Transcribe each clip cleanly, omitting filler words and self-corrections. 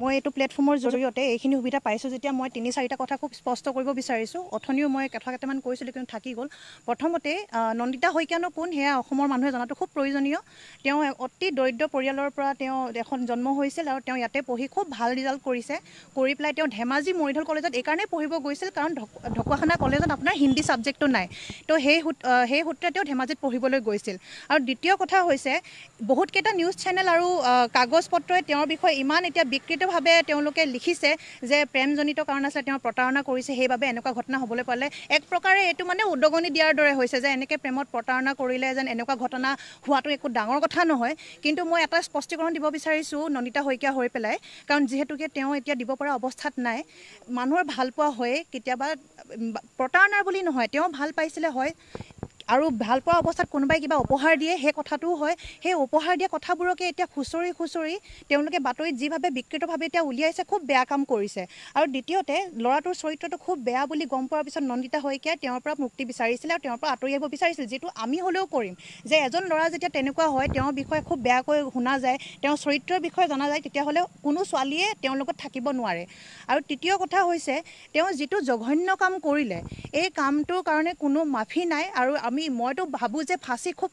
মই এইটো প্লেটফৰ্মৰ জৰিয়তে এইখিনি সুবিধা পাইছোঁ যেতিয়া মই ৩-৪টা কথা খুব স্পষ্ট কৰিব বিচাৰিছোঁ। অথনিও মই কথা কেইটামান কৈছিলোঁ কিন্তু থাকি গ'ল। প্ৰথমতে নন্দিতা শইকীয়ানো কোন সেয়া অসমৰ মানুহে জনাটো খুব প্ৰয়োজনীয়। তেওঁ অতি দৰিদ্ৰ পৰিয়ালৰ পৰা তেওঁ এখন জন্ম হৈছিল আৰু তেওঁ ইয়াতে পঢ়ি খুব ভাল ৰিজাল্ট কৰিছে। কৰি পেলাই তেওঁ ধেমাজি মৰিধল কলেজত এইকাৰণেই পঢ়িব গৈছিল কাৰণ ঢকুৱাখানা কলেজত আপোনাৰ হিন্দী ছাবজেক্টটো নাই। তো সেই সূত্ৰে তেওঁ ধেমাজিত পঢ়িবলৈ গৈছিল। আৰু দ্বিতীয় কথা হৈছে বহুতকেইটা নিউজ চেনেল আৰু কাগজ পত্ৰই তেওঁৰ বিষয়ে ইমান এতিয়া বিকৃতভাৱে তেওঁলোকে লিখিছে যে প্ৰেমজনিত কাৰণ আছে, তেওঁ প্ৰতাৰণা কৰিছে, সেইবাবে এনেকুৱা ঘটনা হ'বলৈ পালে। এক প্ৰকাৰে এইটো মানে উদগনি দিয়াৰ দৰে হৈছে যে এনেকৈ প্ৰেমত প্ৰতাৰণা কৰিলে যেন এনেকুৱা ঘটনা হোৱাটো একো ডাঙৰ কথা নহয়। কিন্তু মই এটা স্পষ্টীকৰণ দিব বিচাৰিছোঁ নন্দিতা শইকীয়া হৈ পেলাই, কাৰণ যিহেতুকে তেওঁ এতিয়া দিব পৰা অৱস্থাত নাই। মানুহৰ ভাল পোৱা হয়ে কেতিয়াবা প্ৰতাৰণাৰ বুলি নহয়, তেওঁ ভাল পাইছিলে হয় আৰু ভাল পোৱা অৱস্থাত কোনোবাই কিবা উপহাৰ দিয়ে সেই কথাটোও হয়। সেই উপহাৰ দিয়া কথাবোৰকে এতিয়া খুচৰি তেওঁলোকে বাতৰিত যিভাৱে বিকৃতভাৱে এতিয়া উলিয়াইছে খুব বেয়া কাম কৰিছে। আৰু দ্বিতীয়তে ল'ৰাটোৰ চৰিত্ৰটো খুব বেয়া বুলি গম পোৱাৰ পিছত নন্দিতা শইকীয়াই তেওঁৰ পৰা মুক্তি বিচাৰিছিলে আৰু তেওঁৰ পৰা আঁতৰি আহিব বিচাৰিছিল, যিটো আমি হ'লেও কৰিম। যে এজন ল'ৰা যেতিয়া তেনেকুৱা হয়, তেওঁৰ বিষয়ে খুব বেয়াকৈ শুনা যায়, তেওঁৰ চৰিত্ৰৰ বিষয়ে জনা যায়, তেতিয়াহ'লে কোনো ছোৱালীয়ে তেওঁৰ লগত থাকিব নোৱাৰে। আৰু তৃতীয় কথা হৈছে তেওঁ যিটো জঘন্য কাম কৰিলে এই কামটোৰ কাৰণে কোনো মাফি নাই। আৰু মইতো ভাবোঁ যে ফাঁচি খুব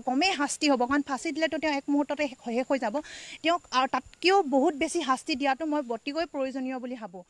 কমেই শাস্তি হ'ব, কাৰণ ফাঁচি দিলেতো তেওঁ এক মুহূৰ্ততে শেষ হৈ যাব। তেওঁক আৰু তাতকৈও বহুত বেছি শাস্তি দিয়াটো মই অতিকৈ প্ৰয়োজনীয় বুলি ভাবোঁ।